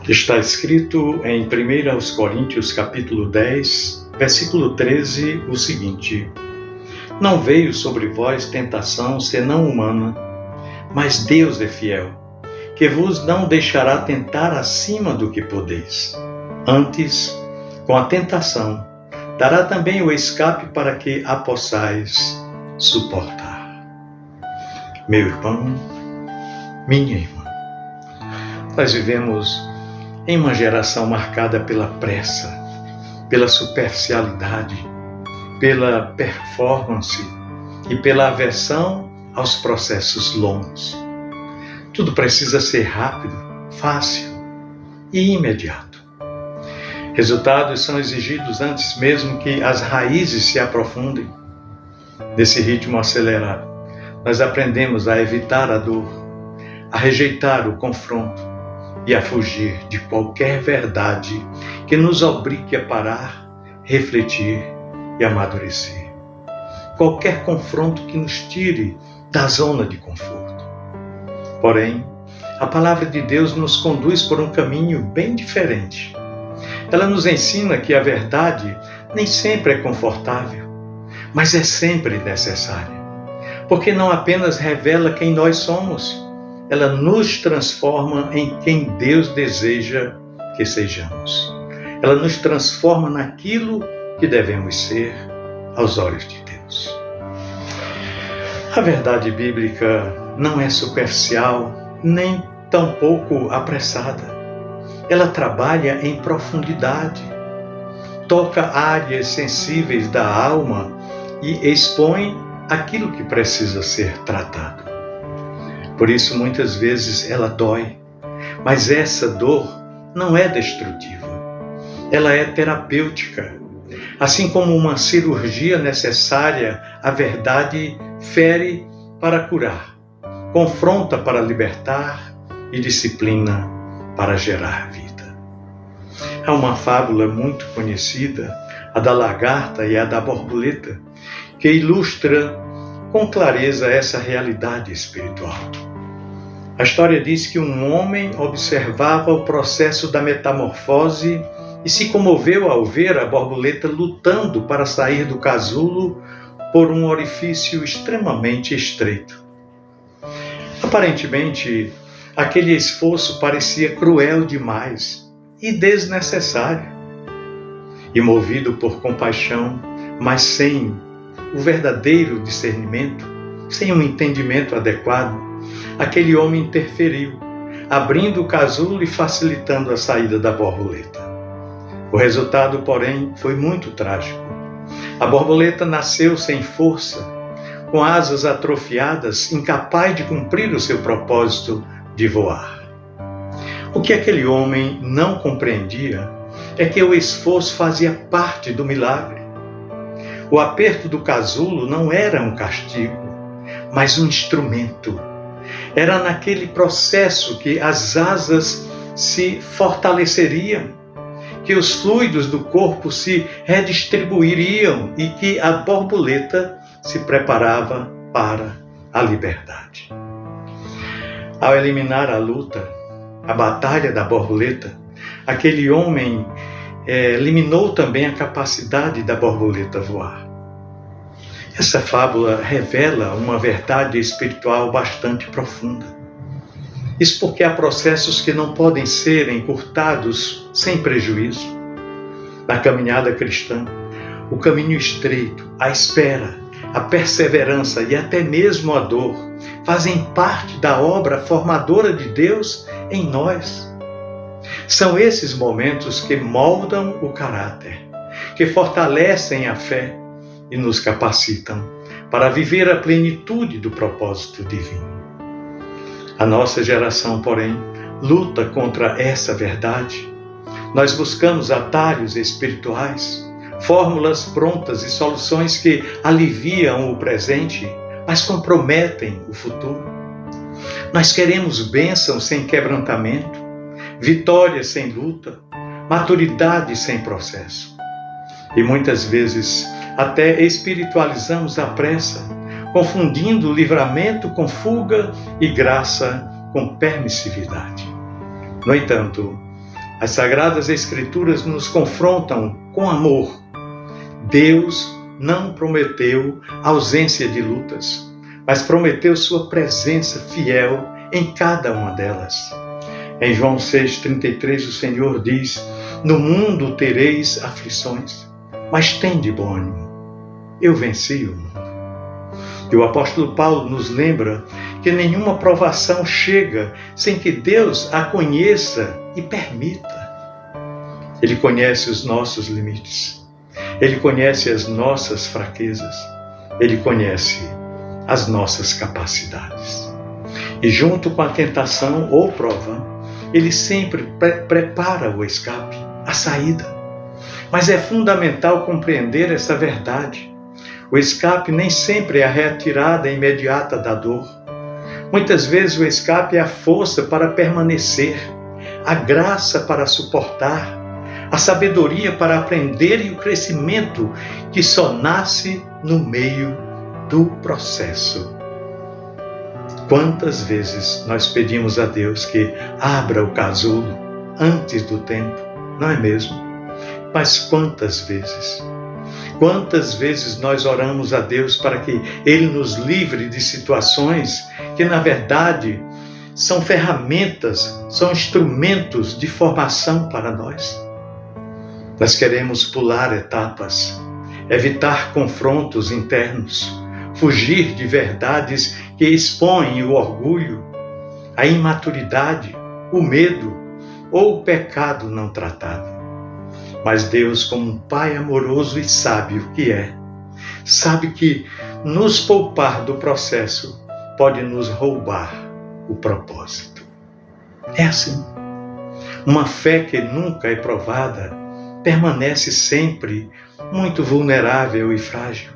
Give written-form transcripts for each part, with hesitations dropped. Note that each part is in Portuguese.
Está escrito em 1 Coríntios capítulo 10, versículo 13, o seguinte: Não veio sobre vós tentação senão humana, mas Deus é fiel, que vos não deixará tentar acima do que podeis. Antes, com a tentação, dará também o escape para que a possais suportar. Meu irmão, minha irmã, nós vivemos em uma geração marcada pela pressa, pela superficialidade, pela performance e pela aversão aos processos longos. Tudo precisa ser rápido, fácil e imediato. Resultados são exigidos antes mesmo que as raízes se aprofundem. Nesse ritmo acelerado, nós aprendemos a evitar a dor, a rejeitar o confronto e a fugir de qualquer verdade que nos obrigue a parar, refletir e amadurecer. Qualquer confronto que nos tire da zona de conforto. Porém, a palavra de Deus nos conduz por um caminho bem diferente. Ela nos ensina que a verdade nem sempre é confortável, mas é sempre necessária, porque não apenas revela quem nós somos, ela nos transforma em quem Deus deseja que sejamos. Ela nos transforma naquilo que devemos ser aos olhos de Deus. A verdade bíblica não é superficial, nem tampouco apressada. Ela trabalha em profundidade, toca áreas sensíveis da alma e expõe aquilo que precisa ser tratado. Por isso, muitas vezes ela dói, mas essa dor não é destrutiva. Ela é terapêutica. Assim como uma cirurgia necessária, a verdade fere para curar, confronta para libertar e disciplina para gerar vida. Há uma fábula muito conhecida, a da lagarta e a da borboleta, que ilustra com clareza essa realidade espiritual. A história diz que um homem observava o processo da metamorfose e se comoveu ao ver a borboleta lutando para sair do casulo por um orifício extremamente estreito. Aparentemente, aquele esforço parecia cruel demais e desnecessário. E movido por compaixão, mas sem o verdadeiro discernimento, sem um entendimento adequado, aquele homem interferiu, abrindo o casulo e facilitando a saída da borboleta. O resultado, porém, foi muito trágico. A borboleta nasceu sem força, com asas atrofiadas, incapaz de cumprir o seu propósito de voar. O que aquele homem não compreendia é que o esforço fazia parte do milagre. O aperto do casulo não era um castigo, mas um instrumento. Era naquele processo que as asas se fortaleceriam, que os fluidos do corpo se redistribuiriam e que a borboleta se preparava para a liberdade. Ao eliminar a luta, a batalha da borboleta, aquele homem eliminou também a capacidade da borboleta voar. Essa fábula revela uma verdade espiritual bastante profunda. Isso porque há processos que não podem ser encurtados sem prejuízo. Na caminhada cristã, o caminho estreito, a espera, a perseverança e até mesmo a dor fazem parte da obra formadora de Deus em nós. São esses momentos que moldam o caráter, que fortalecem a fé e nos capacitam para viver a plenitude do propósito divino. A nossa geração, porém, luta contra essa verdade. Nós buscamos atalhos espirituais, fórmulas prontas e soluções que aliviam o presente, mas comprometem o futuro. Nós queremos bênçãos sem quebrantamento, vitória sem luta, maturidade sem processo. E muitas vezes até espiritualizamos a pressa, confundindo livramento com fuga e graça com permissividade. No entanto, As Sagradas Escrituras nos confrontam com amor. Deus não prometeu ausência de lutas, mas prometeu sua presença fiel em cada uma delas. Em João 6,33, o Senhor diz: no mundo tereis aflições, mas tende bom ânimo. Eu venci o mundo. E o apóstolo Paulo nos lembra que nenhuma provação chega sem que Deus a conheça e permita. Ele conhece os nossos limites. Ele conhece as nossas fraquezas. Ele conhece as nossas capacidades. E junto com a tentação ou prova, Ele sempre prepara o escape, a saída. Mas é fundamental compreender essa verdade. O escape nem sempre é a retirada imediata da dor. Muitas vezes o escape é a força para permanecer, a graça para suportar, a sabedoria para aprender e o crescimento que só nasce no meio do processo. Quantas vezes nós pedimos a Deus que abra o casulo antes do tempo, não é mesmo? Mas quantas vezes? Quantas vezes nós oramos a Deus para que Ele nos livre de situações que, na verdade, são ferramentas, são instrumentos de formação para nós? Nós queremos pular etapas, evitar confrontos internos, fugir de verdades que expõem o orgulho, a imaturidade, o medo ou o pecado não tratado. Mas Deus, como um Pai amoroso e sábio que é, sabe que nos poupar do processo pode nos roubar o propósito. É assim. Uma fé que nunca é provada permanece sempre muito vulnerável e frágil.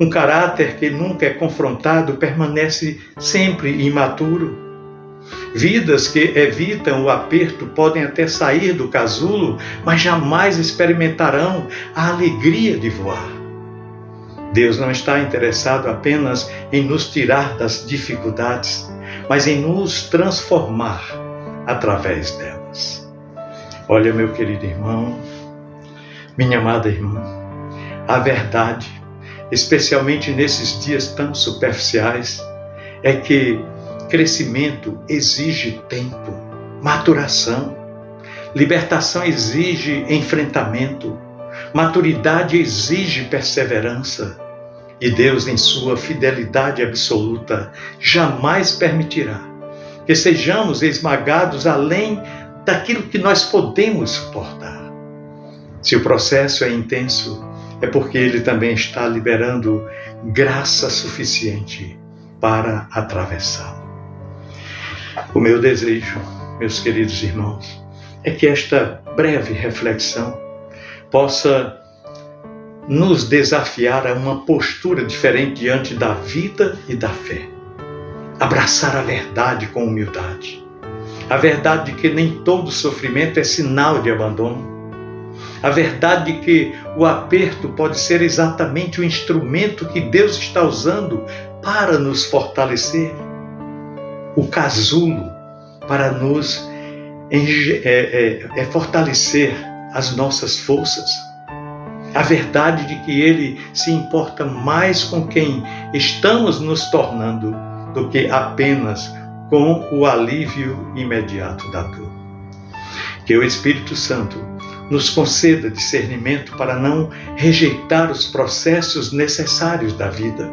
Um caráter que nunca é confrontado permanece sempre imaturo. Vidas que evitam o aperto podem até sair do casulo, mas jamais experimentarão a alegria de voar. Deus não está interessado apenas em nos tirar das dificuldades, mas em nos transformar através delas. Olha, meu querido irmão, minha amada irmã, a verdade, especialmente nesses dias tão superficiais, é que crescimento exige tempo, maturação. Libertação exige enfrentamento. Maturidade exige perseverança. E Deus, em sua fidelidade absoluta, jamais permitirá que sejamos esmagados além daquilo que nós podemos suportar. Se o processo é intenso, é porque Ele também está liberando graça suficiente para atravessá-lo. O meu desejo, meus queridos irmãos, é que esta breve reflexão possa nos desafiar a uma postura diferente diante da vida e da fé. Abraçar a verdade com humildade. A verdade de que nem todo sofrimento é sinal de abandono. A verdade de que o aperto pode ser exatamente o instrumento que Deus está usando para nos fortalecer. O casulo para nos fortalecer as nossas forças. A verdade de que Ele se importa mais com quem estamos nos tornando do que apenas com o alívio imediato da dor. Que o Espírito Santo nos conceda discernimento para não rejeitar os processos necessários da vida.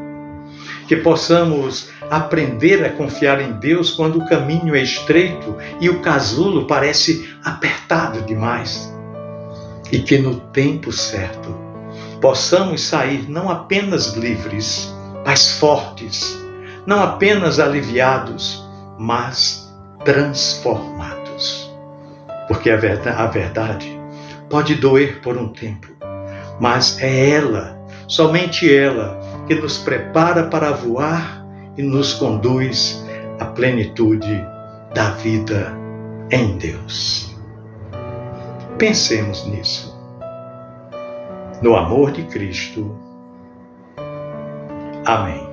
Que possamos aprender a confiar em Deus quando o caminho é estreito e o casulo parece apertado demais. E que no tempo certo possamos sair não apenas livres, mas fortes, não apenas aliviados, mas transformados. Porque a verdade pode doer por um tempo, mas é ela, somente ela, que nos prepara para voar e nos conduz à plenitude da vida em Deus. Pensemos nisso. No amor de Cristo. Amém.